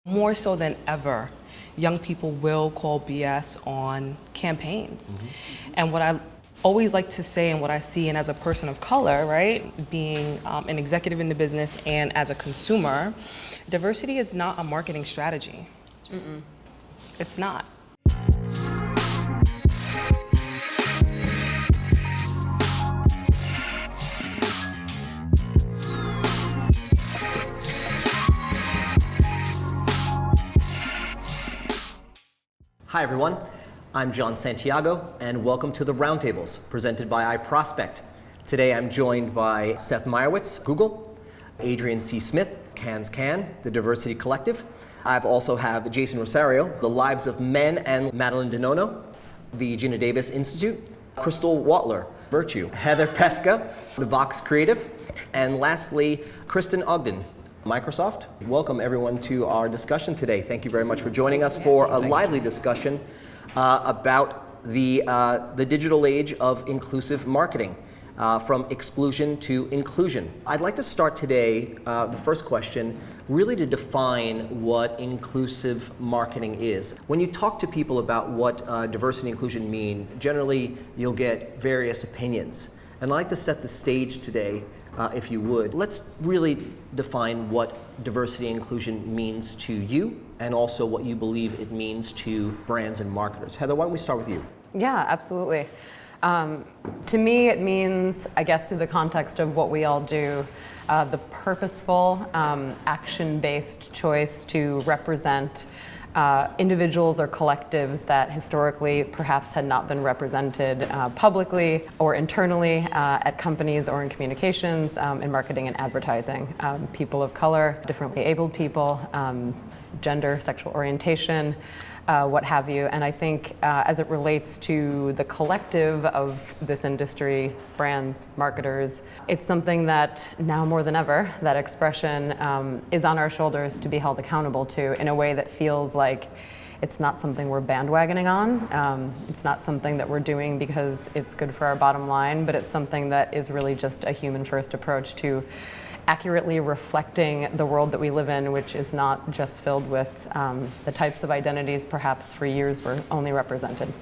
More so than ever, young people will call BS on campaigns. And what I always like to say, and what I see, and as a person of color, right, being an executive in the business and as a consumer, diversity is not a marketing strategy. It's not. Hi everyone, I'm John Santiago and welcome to the Roundtables presented by iProspect. Today I'm joined by Seth Meyerowitz, Google, Adrian C. Smith, CAN, the Diversity Collective. I've also have Jason Rosario, The Lives of Men, and Madeline DeNono, the Gina Davis Institute, Crystal Watler, Virtue, Heather Pesca, the Vox Creative, and lastly, Kristen Ogden, Microsoft. Welcome everyone to our discussion today. Thank you very much for joining us for a lively discussion about the digital age of inclusive marketing, from exclusion to inclusion. I'd like to start today, the first question, really to define what inclusive marketing is. When you talk to people about what diversity and inclusion mean, generally you'll get various opinions. And I'd like to set the stage today, if you would. Let's really define what diversity and inclusion means to you and also what you believe it means to brands and marketers. Heather, why don't we start with you? Yeah, absolutely. To me, it means, I guess, through the context of what we all do, the purposeful, action-based choice to represent individuals or collectives that historically perhaps had not been represented publicly or internally at companies or in communications, in marketing and advertising. People of color, differently abled people, gender, sexual orientation, what have you. And I think as it relates to the collective of this industry, brands, marketers, it's something that now more than ever, that expression is on our shoulders to be held accountable to in a way that feels like it's not something we're bandwagoning on. It's not something that we're doing because it's good for our bottom line, but it's something that is really just a human first approach to accurately reflecting the world that we live in, which is not just filled with the types of identities perhaps for years were only represented.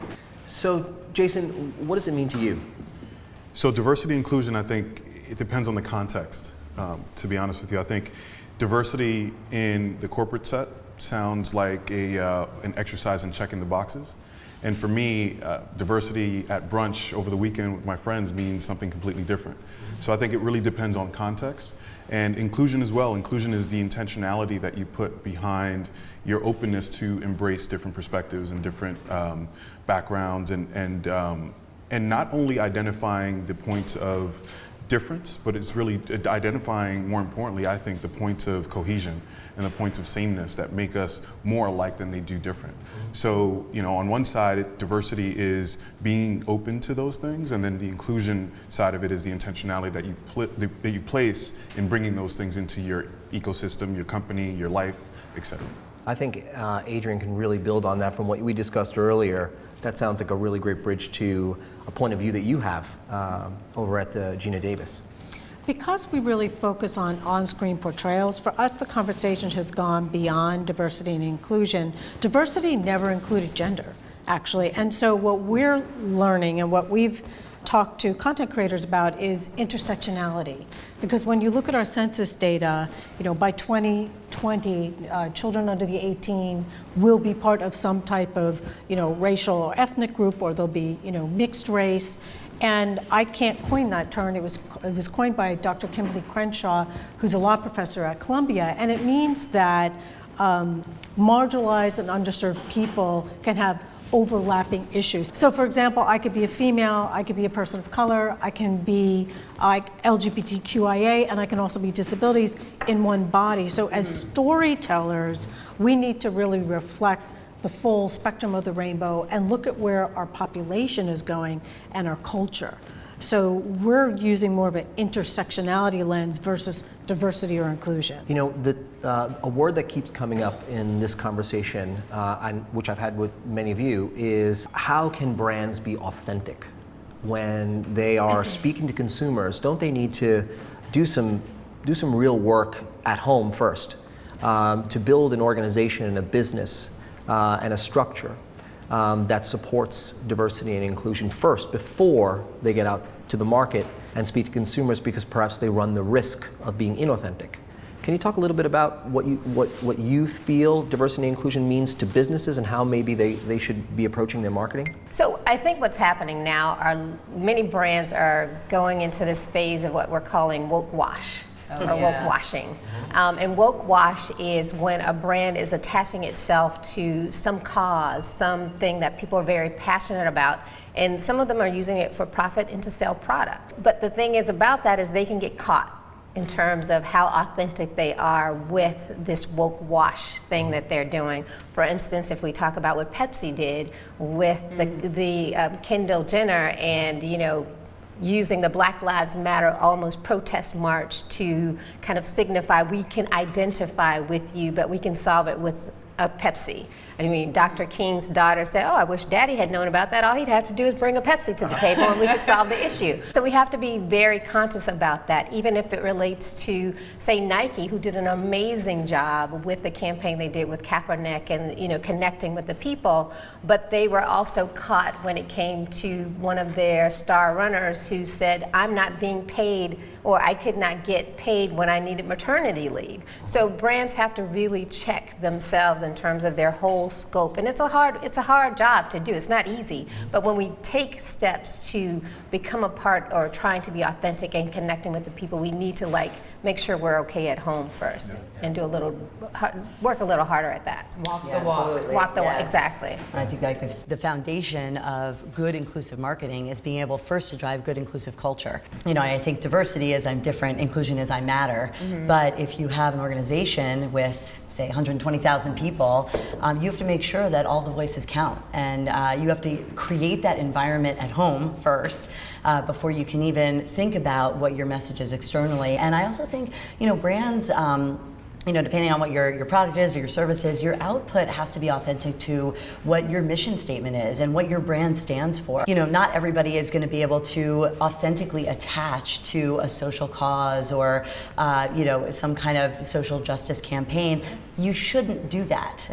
So, Jason, what does it mean to you? So diversity and inclusion, I think it depends on the context, to be honest with you. I think diversity in the corporate set sounds like an exercise in checking the boxes. And for me, diversity at brunch over the weekend with my friends means something completely different. So I think it really depends on context. And inclusion as well. Inclusion is the intentionality that you put behind your openness to embrace different perspectives and different backgrounds and not only identifying the points of difference, but it's really identifying, more importantly, I think, the points of cohesion and the points of sameness that make us more alike than they do different. So, you know, on one side, diversity is being open to those things, and then the inclusion side of it is the intentionality that you place in bringing those things into your ecosystem, your company, your life, etc. I think Adrian can really build on that from what we discussed earlier. That sounds like a really great bridge to a point of view that you have over at Gina Davis. Because we really focus on on-screen portrayals, for us the conversation has gone beyond diversity and inclusion. Diversity never included gender, actually. And so what we're learning and what we've talked to content creators about is intersectionality. Because when you look at our census data, you know, by 2020, children under the 18 will be part of some type of, you know, racial or ethnic group, or they'll be, you know, mixed race. And I can't coin that term. It was coined by Dr. Kimberly Crenshaw, who's a law professor at Columbia, and it means that marginalized and underserved people can have overlapping issues. So for example, I could be a female, I could be a person of color, I can be LGBTQIA, and I can also be disabilities in one body. So as storytellers, we need to really reflect the full spectrum of the rainbow and look at where our population is going and our culture. So we're using more of an intersectionality lens versus diversity or inclusion. You know, a word that keeps coming up in this conversation, and which I've had with many of you, is how can brands be authentic when they are speaking to consumers? Don't they need to do some real work at home first? to build an organization and a business and a structure that supports diversity and inclusion first before they get out to the market and speak to consumers, because perhaps they run the risk of being inauthentic. Can you talk a little bit about what you feel diversity and inclusion means to businesses and how maybe they should be approaching their marketing? So I think what's happening now are many brands are going into this phase of what we're calling woke wash. Woke washing. And woke wash is when a brand is attaching itself to some cause, something that people are very passionate about, and some of them are using it for profit and to sell product. But the thing is about that is they can get caught in terms of how authentic they are with this woke wash thing that they're doing. For instance, if we talk about what Pepsi did with the Kendall Jenner and, using the Black Lives Matter almost protest march to kind of signify we can identify with you, but we can solve it with a Pepsi. I mean, Dr. King's daughter said, "Oh, I wish Daddy had known about that. All he'd have to do is bring a Pepsi to the table and we could solve the issue." So we have to be very conscious about that, even if it relates to, say, Nike, who did an amazing job with the campaign they did with Kaepernick and, connecting with the people. But they were also caught when it came to one of their star runners who said, "I'm not being paid, or I could not get paid when I needed maternity leave." So brands have to really check themselves in terms of their whole scope, and it's a hard job to do. It's not easy, but when we take steps to become a part or trying to be authentic and connecting with the people, we need to make sure we're okay at home first and work a little harder at that. Walk the walk. Walk the walk, exactly. I think the foundation of good inclusive marketing is being able first to drive good inclusive culture. I think diversity is I'm different, inclusion is I matter. But if you have an organization with, say, 120,000 people, you have to make sure that all the voices count. And you have to create that environment at home first before you can even think about what your message is externally. And I also think, brands, depending on what your product is or your service is, your output has to be authentic to what your mission statement is and what your brand stands for. Not everybody is going to be able to authentically attach to a social cause or, some kind of social justice campaign. You shouldn't do that,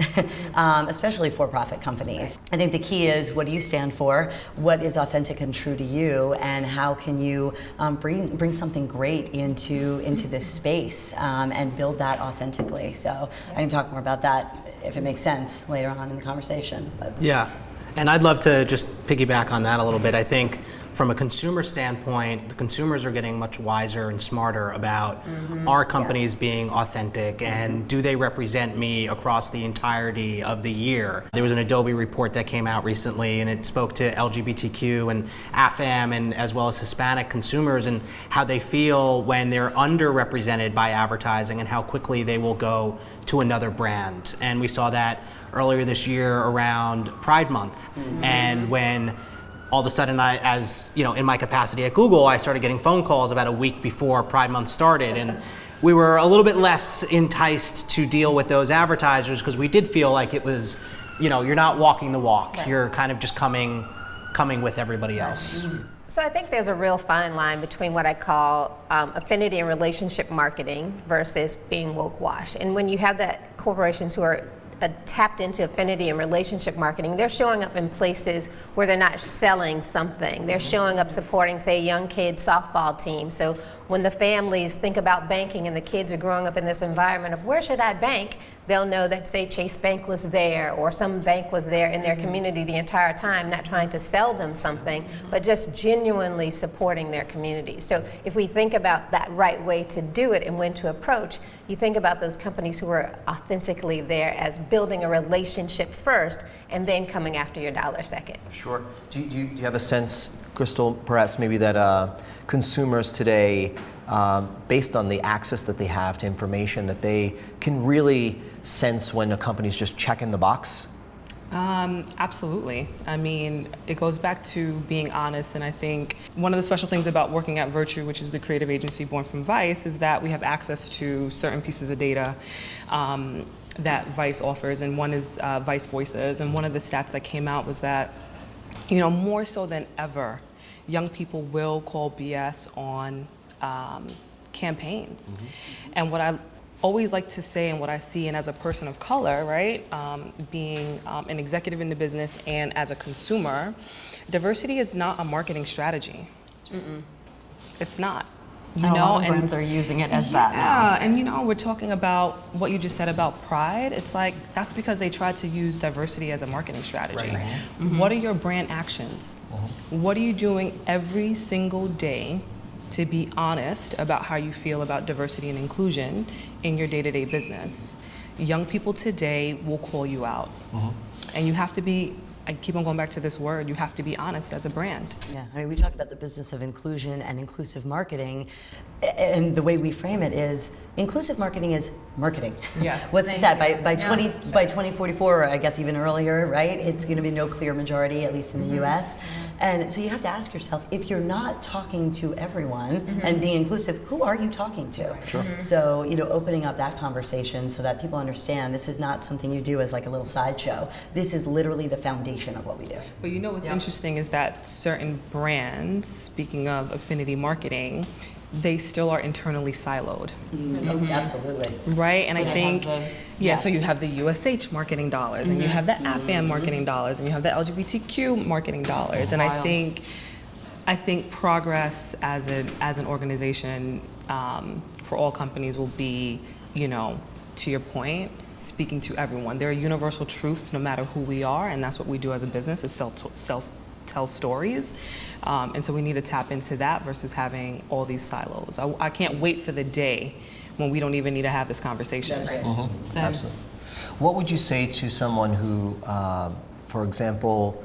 especially for-profit companies. I think the key is, what do you stand for? What is authentic and true to you? And how can you bring something great into this space and build that authentically? So I can talk more about that if it makes sense later on in the conversation. But. Yeah, and I'd love to just piggyback on that a little bit. I think from a consumer standpoint, the consumers are getting much wiser and smarter about our companies being authentic and do they represent me across the entirety of the year. There was an Adobe report that came out recently and it spoke to LGBTQ and AFAM and as well as Hispanic consumers and how they feel when they're underrepresented by advertising and how quickly they will go to another brand. And we saw that earlier this year around Pride Month and when all of a sudden, in my capacity at Google, I started getting phone calls about a week before Pride Month started, and we were a little bit less enticed to deal with those advertisers because we did feel like it was, you're not walking the walk. Right. You're kind of just coming with everybody else. So I think there's a real fine line between what I call affinity and relationship marketing versus being woke wash. And when you have that corporations who are tapped into affinity and relationship marketing, they're showing up in places where they're not selling something. They're showing up supporting, say, young kids softball team. So when the families think about banking and the kids are growing up in this environment of where should I bank, they'll know that, say, Chase Bank was there or some bank was there in their community the entire time, not trying to sell them something, but just genuinely supporting their community. So if we think about that right way to do it and when to approach, you think about those companies who are authentically there as building a relationship first and then coming after your dollar second. Sure. Do you have a sense, Crystal, perhaps maybe that consumers today, based on the access that they have to information, that they can really sense when a company's just checking the box? Absolutely. I mean, it goes back to being honest, and I think one of the special things about working at Virtue, which is the creative agency born from Vice, is that we have access to certain pieces of data that Vice offers, and one is Vice Voices, and one of the stats that came out was that, more so than ever, young people will call BS on campaigns. And what I always like to say, and what I see, and as a person of color, right, being an executive in the business and as a consumer, diversity is not a marketing strategy. It's not. A lot of brands are using it as that now. Yeah, and we're talking about what you just said about pride. It's like, that's because they tried to use diversity as a marketing strategy. Right. What are your brand actions? What are you doing every single day to be honest about how you feel about diversity and inclusion in your day-to-day business? Young people today will call you out. And you have to be, I keep on going back to this word, you have to be honest as a brand. Yeah, I mean, we talk about the business of inclusion and inclusive marketing, and the way we frame it is inclusive marketing is marketing. Yes. What's it said by 2044, or I guess even earlier, right? It's going to be no clear majority, at least in the U.S. And so you have to ask yourself, if you're not talking to everyone and being inclusive, who are you talking to? Sure. So opening up that conversation so that people understand this is not something you do as like a little sideshow. This is literally the foundation of what we do. But what's interesting is that certain brands, speaking of affinity marketing, they still are internally siloed. Oh, absolutely. Right? And I think, yes. so you have the USH marketing dollars, and you have the AFAM marketing dollars, and you have the LGBTQ marketing dollars. And I think progress as an organization for all companies will be, to your point, speaking to everyone. There are universal truths no matter who we are, and that's what we do as a business, is tell stories. And so we need to tap into that versus having all these silos. I can't wait for the day when we don't even need to have this conversation. That's right. Absolutely. What would you say to someone who, for example,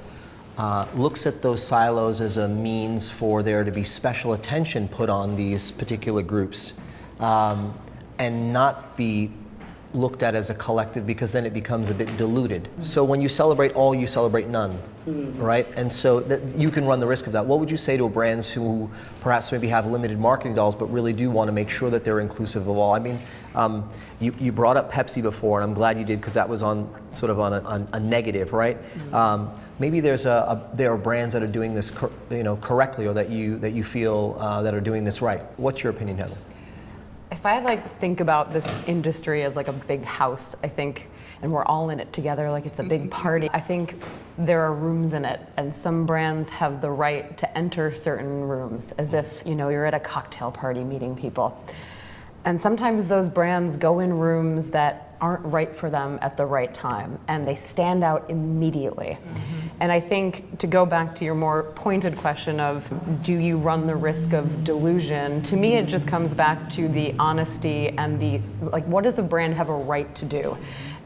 looks at those silos as a means for there to be special attention put on these particular groups, and not be looked at as a collective, because then it becomes a bit diluted. So when you celebrate all, you celebrate none, right? And so that you can run the risk of that. What would you say to brands who perhaps maybe have limited marketing dollars but really do want to make sure that they're inclusive of all? I mean, you brought up Pepsi before, and I'm glad you did, because that was on a negative, right? Maybe there are brands that are doing this correctly, or that you feel that are doing this right. What's your opinion, Heather? If I think about this industry as like a big house, I think, and we're all in it together, like it's a big party, I think there are rooms in it, and some brands have the right to enter certain rooms as if you're at a cocktail party meeting people. And sometimes those brands go in rooms that aren't right for them at the right time, and they stand out immediately. And I think, to go back to your more pointed question of, do you run the risk of delusion? To me, it just comes back to the honesty and what does a brand have a right to do?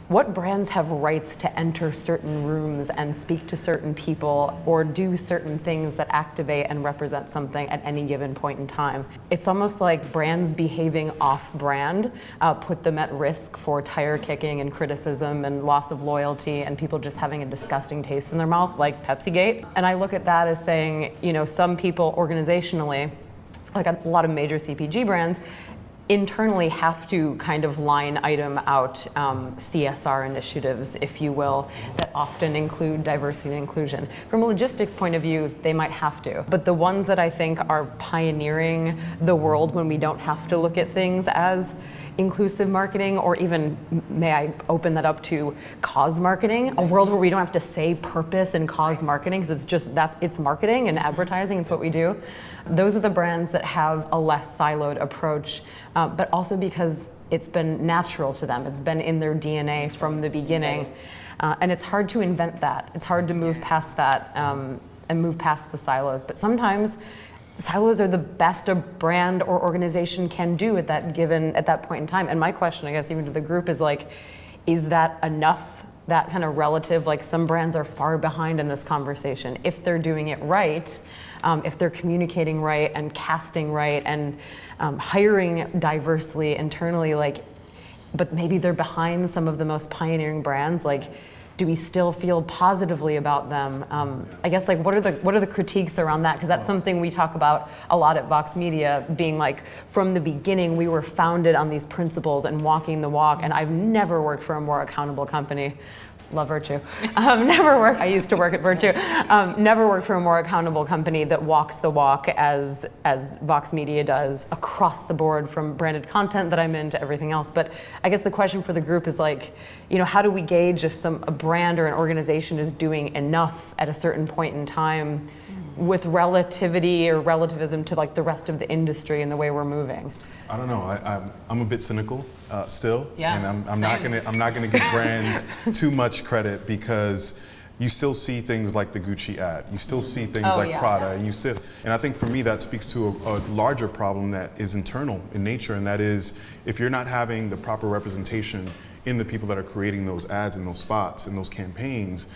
What brands have rights to enter certain rooms and speak to certain people or do certain things that activate and represent something at any given point in time? It's almost like brands behaving off-brand put them at risk for tire kicking and criticism and loss of loyalty and people just having a disgusting taste in their mouth, like Pepsigate. And I look at that as saying, some people organizationally, like a lot of major CPG brands, internally have to kind of line item out CSR initiatives, if you will, that often include diversity and inclusion. From a logistics point of view, they might have to. But the ones that I think are pioneering the world when we don't have to look at things as inclusive marketing, or even, may I open that up to cause marketing, a world where we don't have to say purpose and cause marketing, because it's just that it's marketing and advertising, it's what we do. Those are the brands that have a less siloed approach, but also because it's been natural to them. It's been in their DNA from the beginning. And it's hard to invent that. It's hard to move past that and move past the silos. But sometimes silos are the best a brand or organization can do at that point in time. And my question, I guess, even to the group is that enough? That kind of relative, like some brands are far behind in this conversation. If they're doing it right, if they're communicating right and casting right and hiring diversely internally, but maybe they're behind some of the most pioneering brands, do we still feel positively about them? I guess like what are the critiques around that? Because that's something we talk about a lot at Vox Media, being like from the beginning we were founded on these principles and walking the walk. And I've never worked for a more accountable company. Love Virtue. I used to work at Virtue. Never worked for a more accountable company that walks the walk as Vox Media does across the board, from branded content that I'm in to everything else. But I guess the question for the group is like, how do we gauge if a brand or an organization is doing enough at a certain point in time with relativity or relativism to like the rest of the industry and the way we're moving? I don't know. I'm a bit cynical still, Yeah, and I'm not gonna give brands too much credit, because you still see things like the Gucci ad, you still see things like Prada, and I think for me that speaks to a larger problem that is internal in nature, and that is if you're not having the proper representation in the people that are creating those ads and those spots and those campaigns.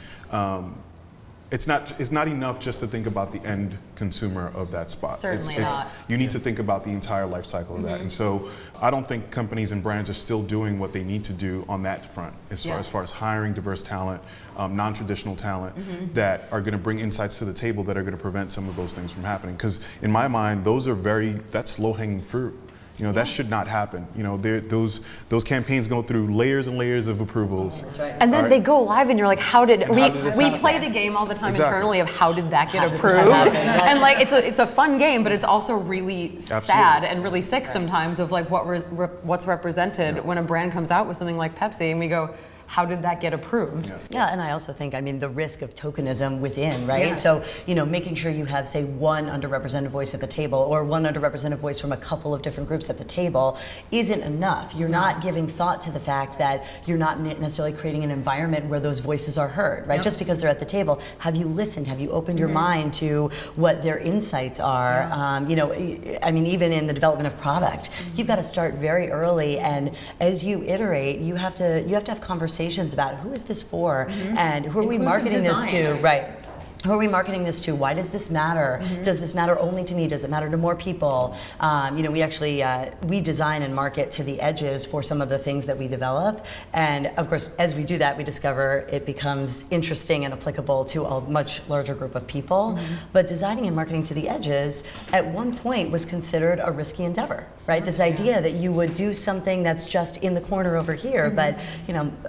It's not enough just to think about the end consumer of that spot. Certainly not. You need to think about the entire life cycle of that. And so I don't think companies and brands are still doing what they need to do on that front, as far as hiring diverse talent, non-traditional talent that are going to bring insights to the table that are going to prevent some of those things from happening. Because in my mind, that's low-hanging fruit. That should not happen. Those campaigns go through layers and layers of approvals. That's right. And then they go live, and you're like, how did we happen? play the game all the time Exactly. internally of how did that get How did that approved? happen, right? And like it's a fun game, but it's also really sad Absolutely. and really sick sometimes of like what's represented when a brand comes out with something like Pepsi, and we go, how did that get approved? Yeah, and I also think, the risk of tokenism within, right? Yes. So, making sure you have, say, one underrepresented voice at the table, or one underrepresented voice from a couple of different groups at the table isn't enough. You're not giving thought to the fact that you're not necessarily creating an environment where those voices are heard, right? Just because they're at the table, have you listened? Have you opened your mind to what their insights are? Even in the development of product, you've got to start very early, and as you iterate, you have to have conversations about who is this for, and who are we marketing this to, right? Who are we marketing this to? Why does this matter? Does this matter only to me? Does it matter to more people? We actually we design and market to the edges for some of the things that we develop, and of course, as we do that, we discover it becomes interesting and applicable to a much larger group of people. But designing and marketing to the edges, at one point, was considered a risky endeavor, right? This idea that you would do something that's just in the corner over here, but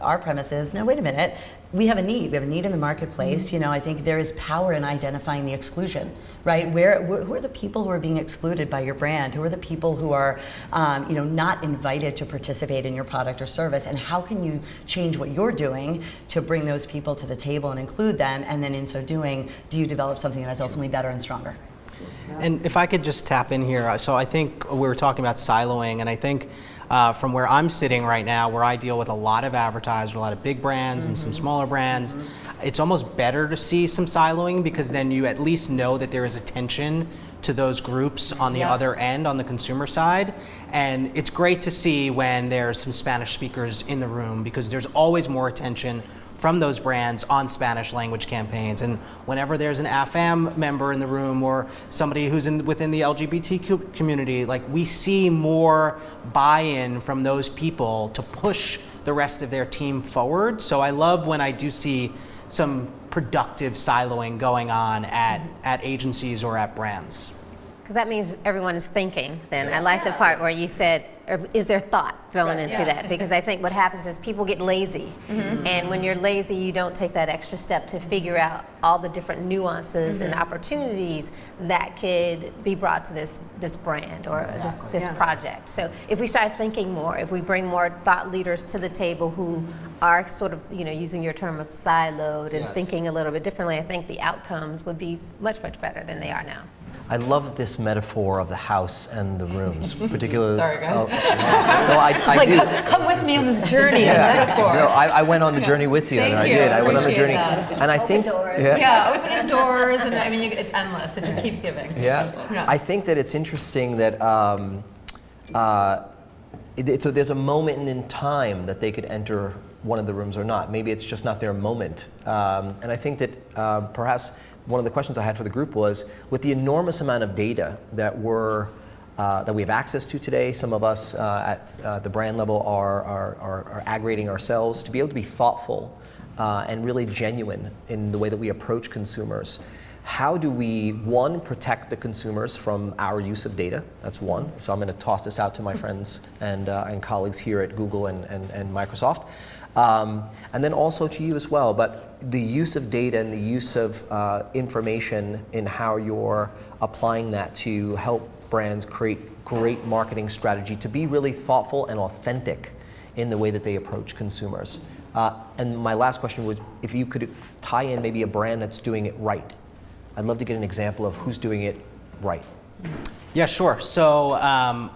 our premise is, no, wait a minute. We have a need. We have a need in the marketplace. I think there is power in identifying the exclusion, right? Who are the people who are being excluded by your brand? Who are the people who are, not invited to participate in your product or service? And how can you change what you're doing to bring those people to the table and include them? And then in so doing, do you develop something that is ultimately better and stronger? And if I could just tap in here, so I think we were talking about siloing, and I think from where I'm sitting right now, where I deal with a lot of advertisers, a lot of big brands and some smaller brands, it's almost better to see some siloing, because then you at least know that there is attention to those groups on the other end, on the consumer side. And it's great to see when there's some Spanish speakers in the room, because there's always more attention from those brands on Spanish language campaigns. And whenever there's an AFAM member in the room, or somebody who's within the LGBT community, like, we see more buy-in from those people to push the rest of their team forward. So I love when I do see some productive siloing going on at agencies or at brands. Because that means everyone is thinking then. I like the part where you said, is there thought thrown into that? Because I think what happens is people get lazy. And when you're lazy, you don't take that extra step to figure out all the different nuances and opportunities that could be brought to this brand or this project. So if we start thinking more, if we bring more thought leaders to the table who are sort of, using your term of siloed and thinking a little bit differently, I think the outcomes would be much, much better than they are now. I love this metaphor of the house and the rooms, particularly. Sorry, guys. No, I do. Come with me on this journey. Metaphor. No, I went on the journey with you, and I did. I went on the journey, and I think. Opening doors, and it's endless. It just keeps giving. I think that it's interesting that so there's a moment in time that they could enter one of the rooms or not. Maybe it's just not their moment, and I think that perhaps. One of the questions I had for the group was, with the enormous amount of data that we have access to today, some of us at the brand level are aggregating ourselves to be able to be thoughtful and really genuine in the way that we approach consumers, how do we, one, protect the consumers from our use of data? That's one. So I'm going to toss this out to my friends and colleagues here at Google and Microsoft. And then also to you as well, but the use of data and the use of information in how you're applying that to help brands create great marketing strategy, to be really thoughtful and authentic in the way that they approach consumers. And my last question was, if you could tie in maybe a brand that's doing it right. I'd love to get an example of who's doing it right. Yeah, sure. So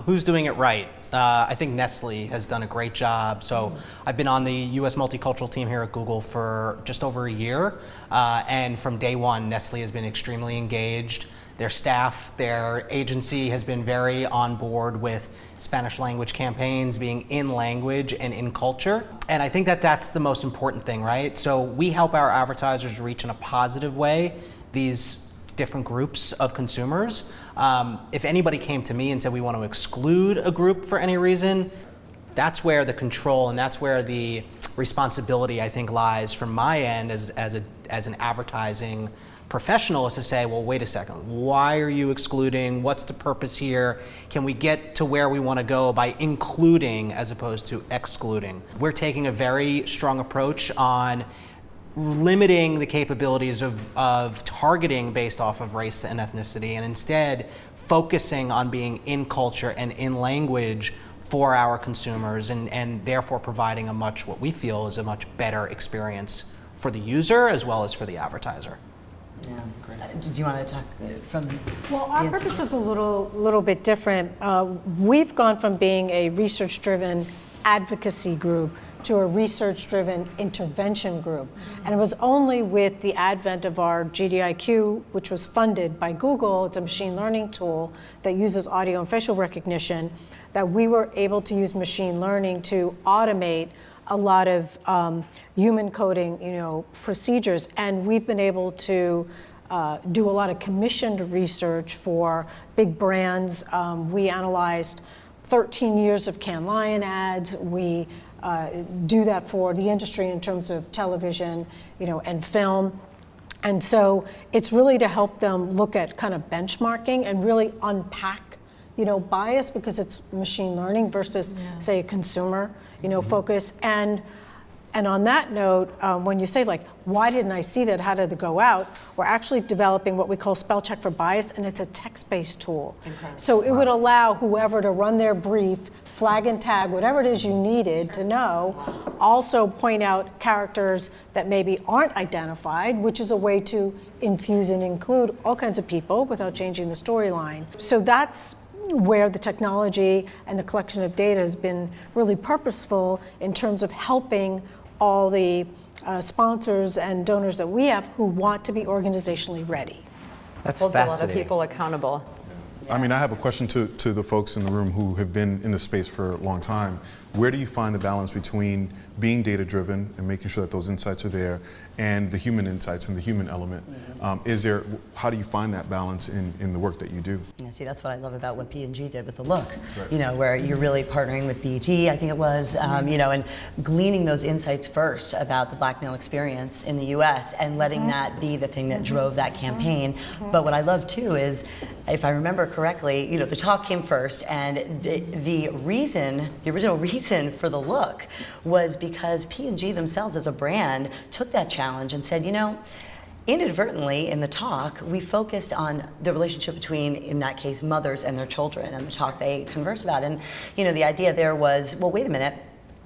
who's doing it right? I think Nestle has done a great job. So I've been on the US multicultural team here at Google for just over a year. And from day one, Nestle has been extremely engaged. Their staff, their agency has been very on board with Spanish language campaigns being in language and in culture. And I think that that's the most important thing, right? So we help our advertisers reach in a positive way these different groups of consumers. If anybody came to me and said we want to exclude a group for any reason, that's where the control and that's where the responsibility, I think, lies from my end as an advertising professional, is to say, well, wait a second, why are you excluding? What's the purpose here? Can we get to where we want to go by including as opposed to excluding? We're taking a very strong approach on limiting the capabilities of targeting based off of race and ethnicity, and instead focusing on being in culture and in language for our consumers, and therefore providing what we feel is a much better experience for the user as well as for the advertiser. Yeah. Did you want to talk from? Well, our purpose is a little bit different. We've gone from being a research-driven advocacy group to a research-driven intervention group. And it was only with the advent of our GDIQ, which was funded by Google, it's a machine learning tool that uses audio and facial recognition, that we were able to use machine learning to automate a lot of human coding, procedures. And we've been able to do a lot of commissioned research for big brands. We analyzed 13 years of Cannes Lion ads. We do that for the industry in terms of television, and film. And so it's really to help them look at kind of benchmarking and really unpack, bias, because it's machine learning versus, say, a consumer, focus. And on that note, when you say, why didn't I see that? How did it go out? We're actually developing what we call spell check for bias, and it's a text-based tool. So it would allow whoever to run their brief, flag and tag, whatever it is you needed to know, also point out characters that maybe aren't identified, which is a way to infuse and include all kinds of people without changing the storyline. So that's where the technology and the collection of data has been really purposeful in terms of helping all the sponsors and donors that we have who want to be organizationally ready. That's Holds a lot of fascinating. people accountable. I mean, I have a question to the folks in the room who have been in the space for a long time. Where do you find the balance between being data-driven and making sure that those insights are there, and the human insights and the human element? How do you find that balance in the work that you do? Yeah, see, that's what I love about what P&G did with the look, where you're really partnering with BET, I think it was, and gleaning those insights first about the black male experience in the US and letting that be the thing that drove that campaign. But what I love too is, if I remember correctly, the talk came first, and the original reason for the look was because P&G themselves as a brand took that challenge and said, inadvertently in the talk, we focused on the relationship between, in that case, mothers and their children, and the talk they conversed about. And the idea there was, well, wait a minute,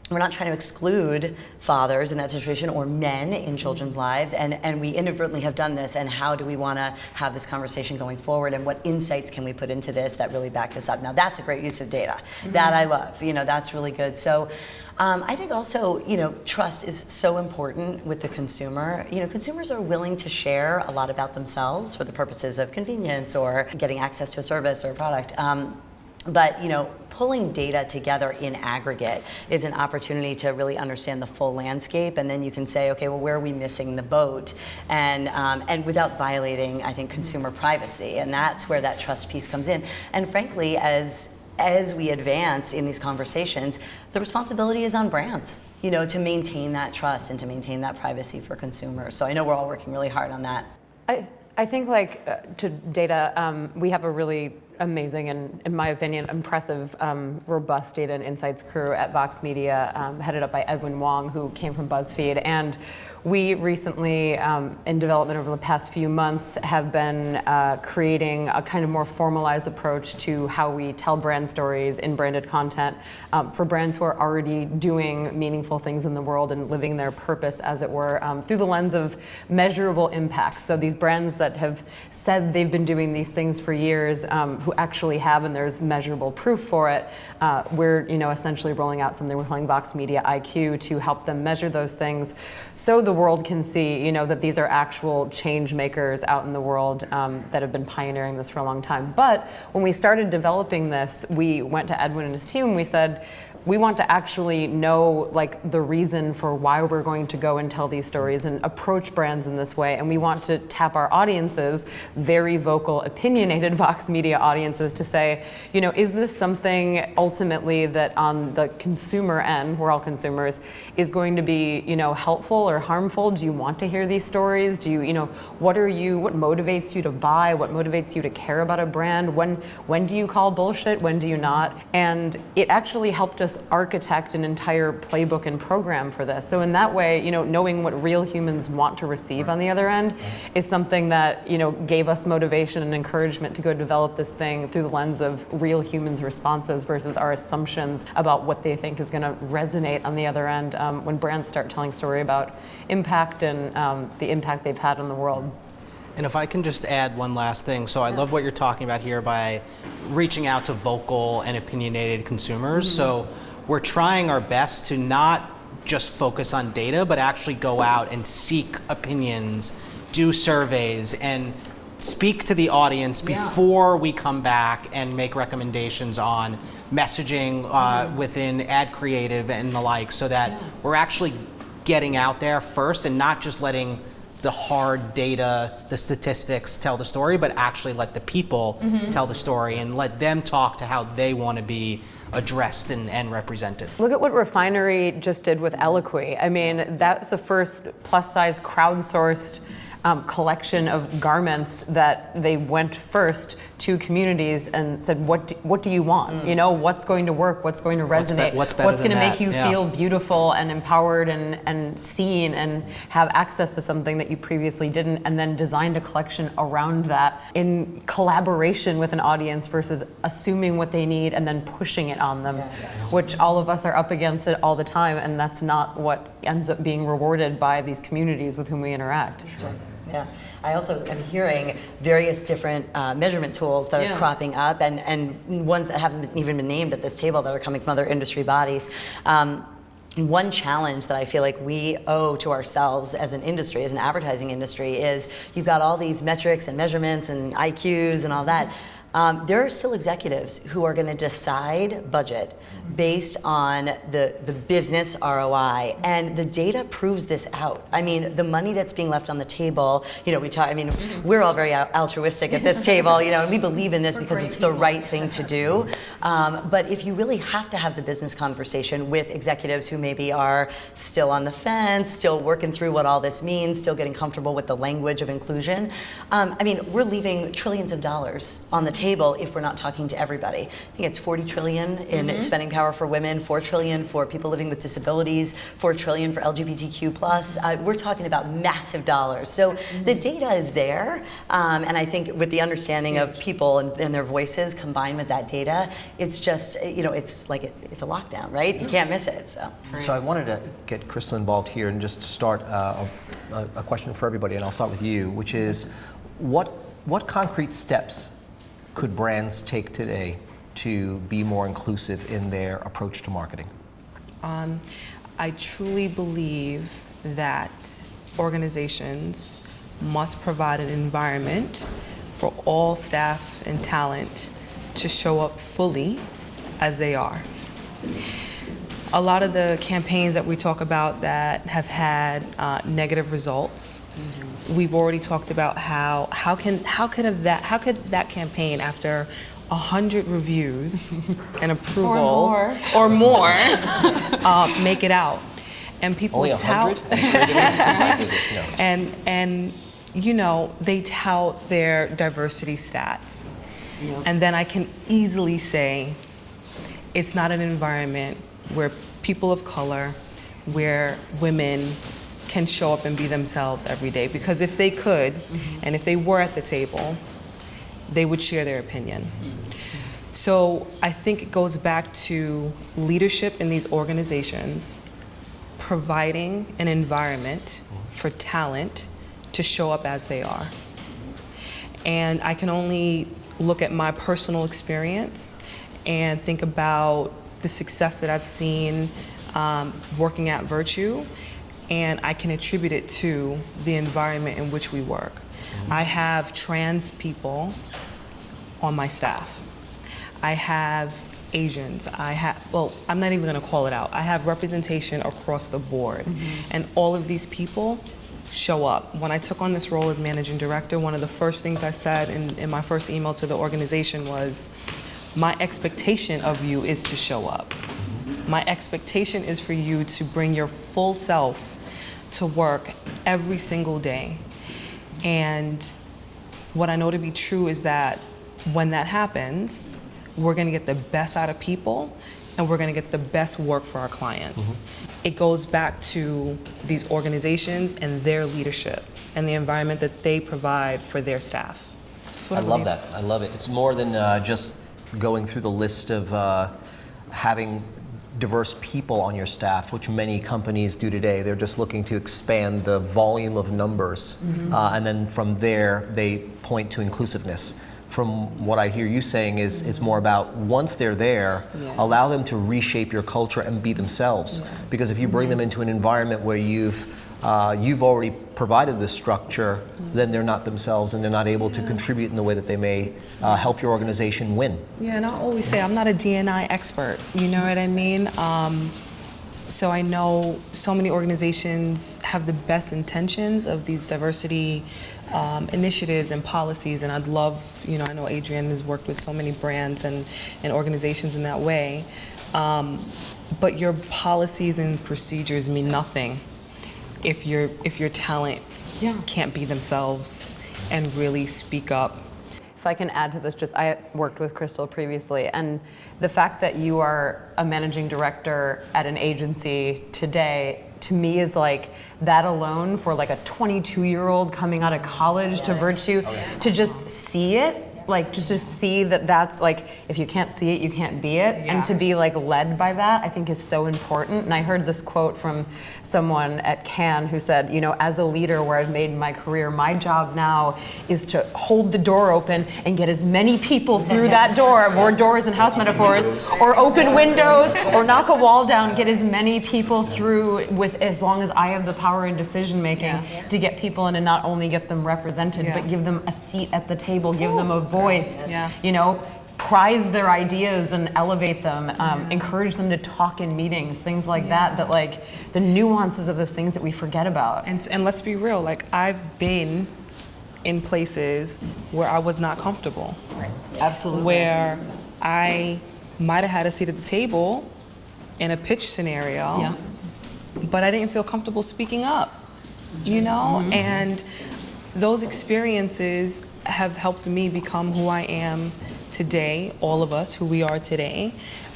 we're not trying to exclude fathers in that situation or men in children's lives, and we inadvertently have done this, and how do we want to have this conversation going forward, and what insights can we put into this that really back this up? Now that's a great use of data. That I love, that's really good. So I think also, trust is so important with the consumer. Consumers are willing to share a lot about themselves for the purposes of convenience or getting access to a service or a product. But pulling data together in aggregate is an opportunity to really understand the full landscape, and then you can say, okay, well, where are we missing the boat, and without violating, I think, consumer privacy, and that's where that trust piece comes in. And frankly, as as we advance in these conversations, the responsibility is on brands, to maintain that trust and to maintain that privacy for consumers. So I know we're all working really hard on that. I think to data, we have a really amazing and, in my opinion, impressive, robust data and insights crew at Vox Media, headed up by Edwin Wong, who came from BuzzFeed. And we recently, in development over the past few months, have been creating a kind of more formalized approach to how we tell brand stories in branded content for brands who are already doing meaningful things in the world and living their purpose, as it were, through the lens of measurable impacts. So these brands that have said they've been doing these things for years, who actually have, and there's measurable proof for it, we're essentially rolling out something we're calling Vox Media IQ to help them measure those things, so the world can see, that these are actual change makers out in the world that have been pioneering this for a long time. But when we started developing this, we went to Edwin and his team and we said, we want to actually know the reason for why we're going to go and tell these stories and approach brands in this way. And we want to tap our audiences, very vocal, opinionated Vox Media audiences, to say, is this something ultimately that on the consumer end, we're all consumers, is going to be, helpful or harmful? Do you want to hear these stories? Do you, what motivates you to buy? What motivates you to care about a brand? When do you call bullshit? When do you not? And it actually helped us architect an entire playbook and program for this. So in that way, knowing what real humans want to receive on the other end is something that, gave us motivation and encouragement to go develop this thing through the lens of real humans' responses versus our assumptions about what they think is going to resonate on the other end when brands start telling story about impact and the impact they've had on the world. And if I can just add one last thing. So I love what you're talking about here by reaching out to vocal and opinionated consumers. So we're trying our best to not just focus on data, but actually go out and seek opinions, do surveys, and speak to the audience before we come back and make recommendations on messaging within ad creative and the like, so that we're actually getting out there first and not just letting the hard data, the statistics tell the story, but actually let the people tell the story and let them talk to how they want to be addressed and represented. Look at what Refinery just did with Eloquy. I mean, that's the first plus-size crowdsourced collection of garments that they went first to communities and said, what do you want? What's going to work? What's going to resonate? What's going to make you feel beautiful and empowered and seen and have access to something that you previously didn't, and then designed a collection around that in collaboration with an audience versus assuming what they need and then pushing it on them, which all of us are up against it all the time, and that's not what ends up being rewarded by these communities with whom we interact. That's right. Yeah, I also am hearing various different measurement tools that are cropping up, and ones that haven't even been named at this table that are coming from other industry bodies. One challenge that I feel like we owe to ourselves as an industry, as an advertising industry, is you've got all these metrics and measurements and IQs and all that. There are still executives who are going to decide budget based on the business ROI, and the data proves this out. I mean, the money that's being left on the table, we talk, we're all very altruistic at this table, and we believe in this because it's the right thing to do. But if you really have to have the business conversation with executives who maybe are still on the fence, still working through what all this means, still getting comfortable with the language of inclusion, we're leaving trillions of dollars on the table if we're not talking to everybody. I think it's 40 trillion in spending power for women, 4 trillion for people living with disabilities, 4 trillion for LGBTQ+. We're talking about massive dollars. So the data is there, and I think with the understanding of people and their voices combined with that data, it's just, it's like it's a lockdown, right? You can't miss it. So I wanted to get Crystal involved here and just start a question for everybody, and I'll start with you, which is what concrete steps could brands take today to be more inclusive in their approach to marketing? I truly believe that organizations must provide an environment for all staff and talent to show up fully as they are. A lot of the campaigns that we talk about that have had negative results, we've already talked about how could that campaign, after 100 reviews and approvals or more, make it out. And people Only tout 100? and you know, they tout their diversity stats. And then I can easily say it's not an environment where people of color, where women can show up and be themselves every day. Because if they could, and if they were at the table, they would share their opinion. So I think it goes back to leadership in these organizations, providing an environment for talent to show up as they are. And I can only look at my personal experience and think about the success that I've seen working at Virtue, and I can attribute it to the environment in which we work. I have trans people on my staff. I have Asians. I'm not even gonna call it out. I have representation across the board. And all of these people show up. When I took on this role as managing director, one of the first things I said in my first email to the organization was, my expectation of you is to show up. My expectation is for you to bring your full self to work every single day. And what I know to be true is that when that happens, we're gonna get the best out of people, and we're gonna get the best work for our clients. It goes back to these organizations and their leadership and the environment that they provide for their staff. I love that. I love it. It's more than just going through the list of having diverse people on your staff, which many companies do today. They're just looking to expand the volume of numbers, and then from there they point to inclusiveness. From what I hear you saying is it's more about, once they're there, allow them to reshape your culture and be themselves. Because if you bring them into an environment where you've already provided the structure, then they're not themselves and they're not able to contribute in the way that they may help your organization win. Yeah, and I always say I'm not a D&I expert, you know what I mean? So I know so many organizations have the best intentions of these diversity initiatives and policies, and I'd love, you know, I know Adrienne has worked with so many brands and organizations in that way, but your policies and procedures mean nothing if your talent can't be themselves and really speak up. If I can add to this, just I worked with Crystal previously, and the fact that you are a managing director at an agency today, to me, is like that alone for like a 22-year-old coming out of college to Virtue, to just see it, like just to see that that's like, if you can't see it, you can't be it. And to be like led by that, I think is so important. And I heard this quote from someone at Cannes who said, you know, as a leader where I've made my career, my job now is to hold the door open and get as many people through that door, more doors and house metaphors, or open windows, or knock a wall down, get as many people through with, as long as I have the power in decision making, to get people in and not only get them represented, but give them a seat at the table, give them a voice, you know, prize their ideas and elevate them, encourage them to talk in meetings, things like that, that like the nuances of those things that we forget about. And let's be real, like I've been in places where I was not comfortable. Absolutely. Where I might have had a seat at the table in a pitch scenario, but I didn't feel comfortable speaking up, you know? And those experiences have helped me become who I am today, all of us, who we are today.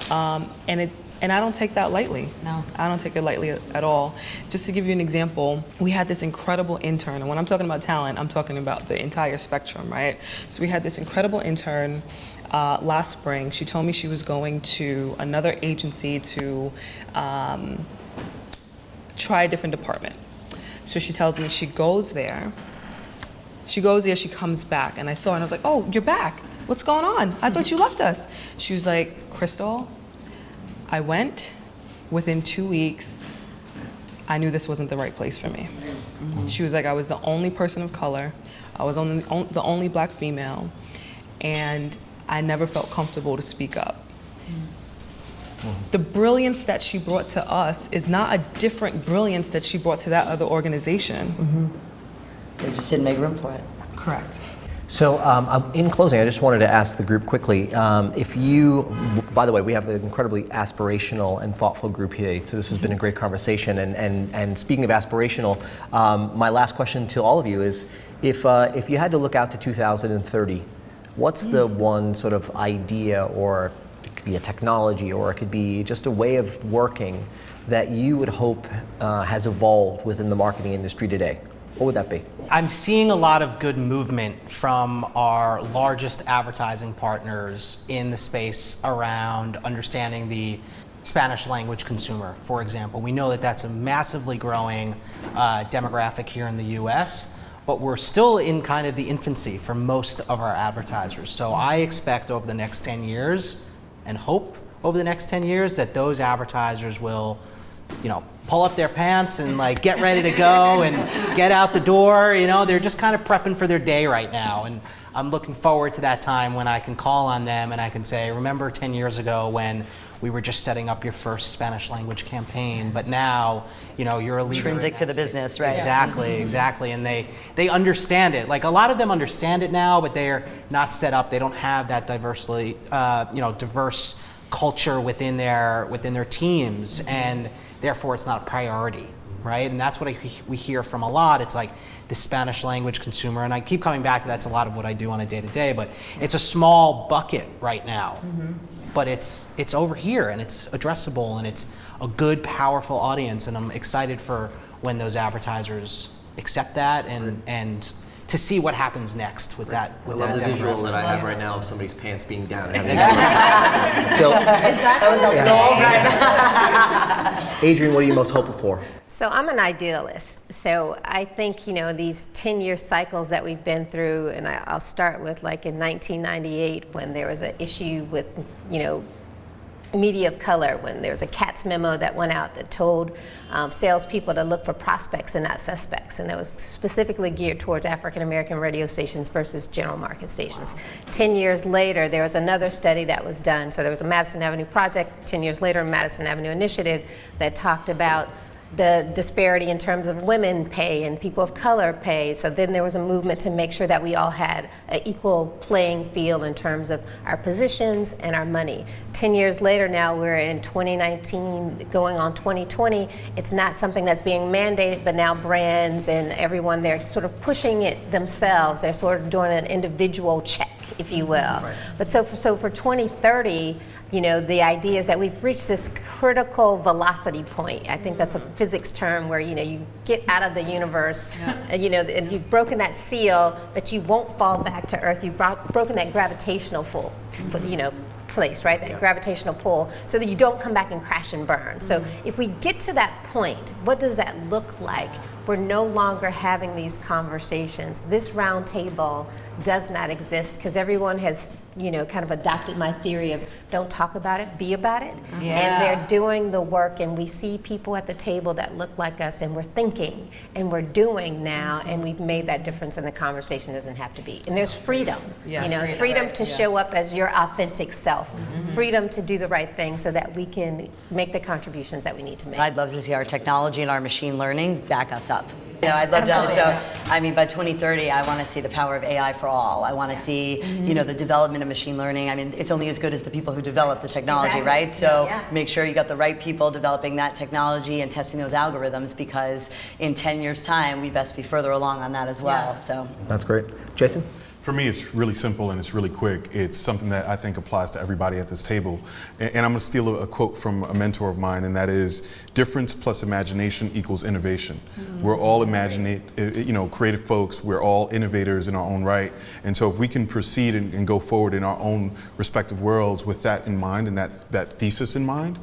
And I don't take that lightly. No. I don't take it lightly at all. Just to give you an example, we had this incredible intern, and when I'm talking about talent, I'm talking about the entire spectrum, right? So we had this incredible intern last spring. She told me she was going to another agency to try a different department. So she tells me she goes there, she comes back, and I saw her and I was like, oh, you're back. What's going on? I thought you left us. She was like, Crystal, I went, within 2 weeks, I knew this wasn't the right place for me. She was like, I was the only person of color, I was the only black female, and I never felt comfortable to speak up. The brilliance that she brought to us is not a different brilliance that she brought to that other organization. They just didn't make room for it. Correct. So in closing, I just wanted to ask the group quickly, if you, by the way, we have an incredibly aspirational and thoughtful group here, so this has been a great conversation. And speaking of aspirational, my last question to all of you is, if you had to look out to 2030, what's the one sort of idea, or it could be a technology, or it could be just a way of working that you would hope has evolved within the marketing industry today? What would that be? I'm seeing a lot of good movement from our largest advertising partners in the space around understanding the Spanish language consumer, for example. We know that that's a massively growing demographic here in the US, but we're still in kind of the infancy for most of our advertisers. So I expect over the next 10 years, and hope over the next 10 years, that those advertisers will, pull up their pants and like get ready to go and get out the door. They're just kind of prepping for their day right now. And I'm looking forward to that time when I can call on them and I can say, remember 10 years ago when we were just setting up your first Spanish language campaign, but now, you're a leader. Intrinsic to the business, right? Exactly. And they understand it. Like a lot of them understand it now, but they're not set up. They don't have that diverse culture within their teams, and therefore it's not a priority, right? And that's what we hear from a lot. It's like the Spanish language consumer, and I keep coming back to that's a lot of what I do on a day-to-day, but it's a small bucket right now. But it's over here, and it's addressable, and it's a good, powerful audience, and I'm excited for when those advertisers accept that and to see what happens next with that. I love the visual that I have right now of somebody's pants being down. So That was the goal. Adrienne, what are you most hopeful for? So I'm an idealist. So I think, these 10-year cycles that we've been through, and I'll start with like in 1998 when there was an issue with, media of color, when there was a Katz memo that went out that told salespeople to look for prospects and not suspects, and that was specifically geared towards African American radio stations versus general market stations. 10 years later, there was another study that was done. So there was a Madison Avenue project, 10 years later, a Madison Avenue initiative that talked about the disparity in terms of women pay and people of color pay. So then there was a movement to make sure that we all had an equal playing field in terms of our positions and our money. 10 years later now, we're in 2019 going on 2020. It's not something that's being mandated, but now brands and everyone, they're sort of pushing it themselves. They're sort of doing an individual check, if you will. Right. But so for 2030, the idea is that we've reached this critical velocity point. I think that's a physics term where, you get out of the universe, and you've broken that seal, but you won't fall back to Earth. You've broken that gravitational place, right? That gravitational pull, so that you don't come back and crash and burn. So if we get to that point, what does that look like? We're no longer having these conversations. This round table does not exist because everyone has, kind of adopted my theory of don't talk about it, be about it. Yeah. And they're doing the work, and we see people at the table that look like us, and we're thinking and we're doing now, and we've made that difference, and the conversation doesn't have to be. And there's freedom, freedom to show up as your authentic self, freedom to do the right thing so that we can make the contributions that we need to make. I'd love to see our technology and our machine learning back us up. I'd love to. So, by 2030, I want to see the power of AI for all. I want to see, the development of machine learning. It's only as good as the people who develop the technology, right? So make sure you got the right people developing that technology and testing those algorithms, because in 10 years' time, we best be further along on that as well. Yes. So that's great. Jason? For me, it's really simple and it's really quick. It's something that I think applies to everybody at this table. And I'm going to steal a quote from a mentor of mine, and that is, difference plus imagination equals innovation. We're all creative folks. We're all innovators in our own right. And so if we can proceed and go forward in our own respective worlds with that in mind and that thesis in mind,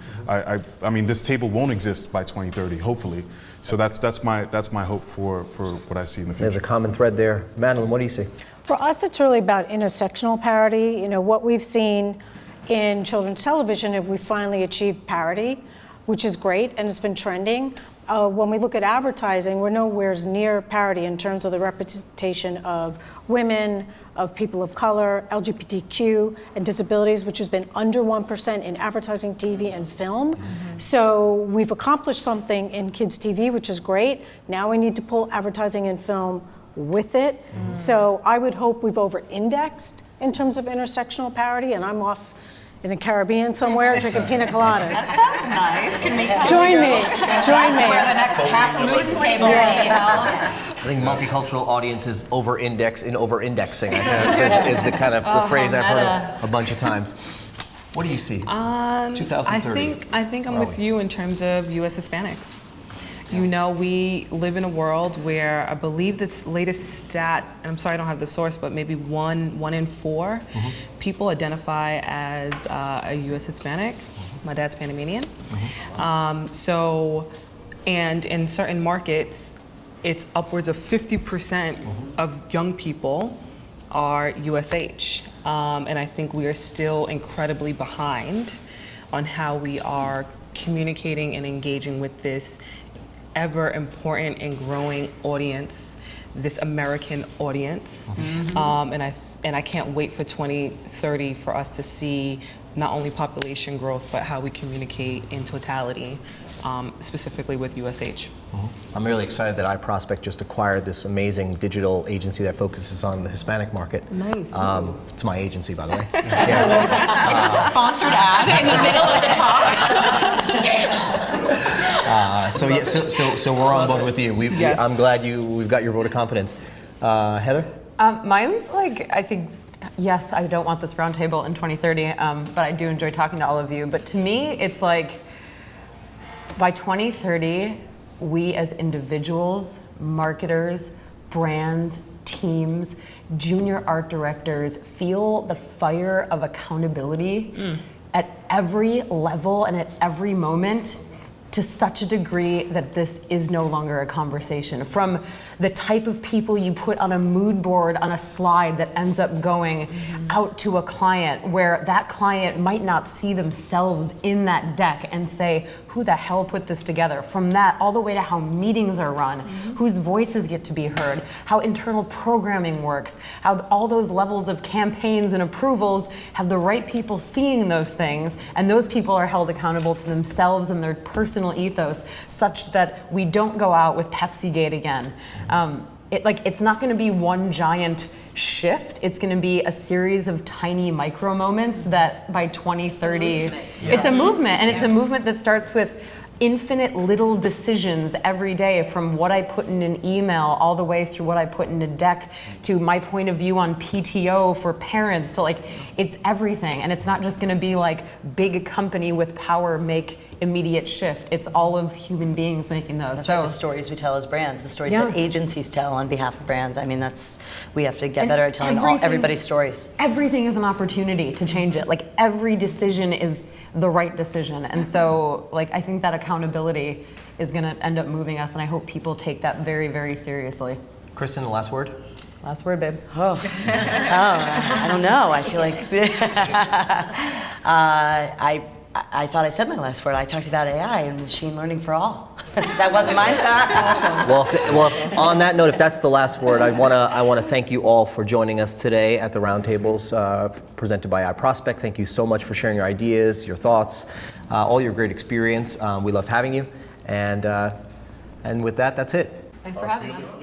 this table won't exist by 2030, hopefully. So that's my hope for what I see in the future. There's a common thread there. Madeline, what do you see? For us, it's really about intersectional parity. What we've seen in children's television, we finally achieved parity, which is great, and it's been trending. when we look at advertising, we're nowhere near parity in terms of the representation of women, of people of color, LGBTQ, and disabilities, which has been under 1% in advertising, TV, and film. So we've accomplished something in kids' TV, which is great. Now we need to pull advertising and film with it. So I would hope we've over-indexed in terms of intersectional parity, and I'm off in the Caribbean somewhere drinking pina coladas. Sounds nice. Can make Join me. Join me. where the next half moon table will be held. I think multicultural audiences over-index in over-indexing, I think, is the kind of the phrase I've heard a bunch of times. What do you see? 2030. I think I'm with you in terms of U.S. Hispanics. You know, we live in a world where I believe this latest stat, and I'm sorry I don't have the source, but maybe one in four people identify as a U.S. Hispanic. My dad's Panamanian. And in certain markets, it's upwards of 50% of young people are USH. And I think we are still incredibly behind on how we are communicating and engaging with this ever important and growing audience, this American audience. And I can't wait for 2030 for us to see not only population growth, but how we communicate in totality, specifically with USH. I'm really excited that iProspect just acquired this amazing digital agency that focuses on the Hispanic market. Nice. It's my agency, by the way. Is this a sponsored ad in the middle of the talk? So we're on board with you. Yes. I'm glad we've got your vote of confidence. Heather? Mine's like, I think, yes, I don't want this roundtable in 2030, but I do enjoy talking to all of you. But to me, it's like, by 2030, we as individuals, marketers, brands, teams, junior art directors feel the fire of accountability at every level and at every moment, to such a degree that this is no longer a conversation. From the type of people you put on a mood board on a slide that ends up going out to a client, where that client might not see themselves in that deck and say, who the hell put this together? From that all the way to how meetings are run, whose voices get to be heard, how internal programming works, how all those levels of campaigns and approvals have the right people seeing those things, and those people are held accountable to themselves and their personal ethos, such that we don't go out with Pepsi-Gate again. It's not going to be one giant shift. It's going to be a series of tiny micro moments that by 2030, it's a movement, and it's a movement that starts with infinite little decisions every day, from what I put in an email all the way through what I put in a deck to my point of view on PTO for parents, to it's everything. And it's not just going to be like big company with power make immediate shift. It's all of human beings making those. That's right, the stories we tell as brands, the stories that agencies tell on behalf of brands. I mean, we have to get better at telling everybody's stories. Everything is an opportunity to change it. Like, every decision is the right decision. And so, I think that accountability is going to end up moving us, and I hope people take that very, very seriously. Kristen, the last word? Last word, babe. I don't know. I feel like I thought I said my last word. I talked about AI and machine learning for all. That wasn't mine. Well, on that note, if that's the last word, I want to thank you all for joining us today at the Roundtables presented by iProspect. Thank you so much for sharing your ideas, your thoughts, all your great experience. We loved having you, and with that, that's it. Thanks for having us.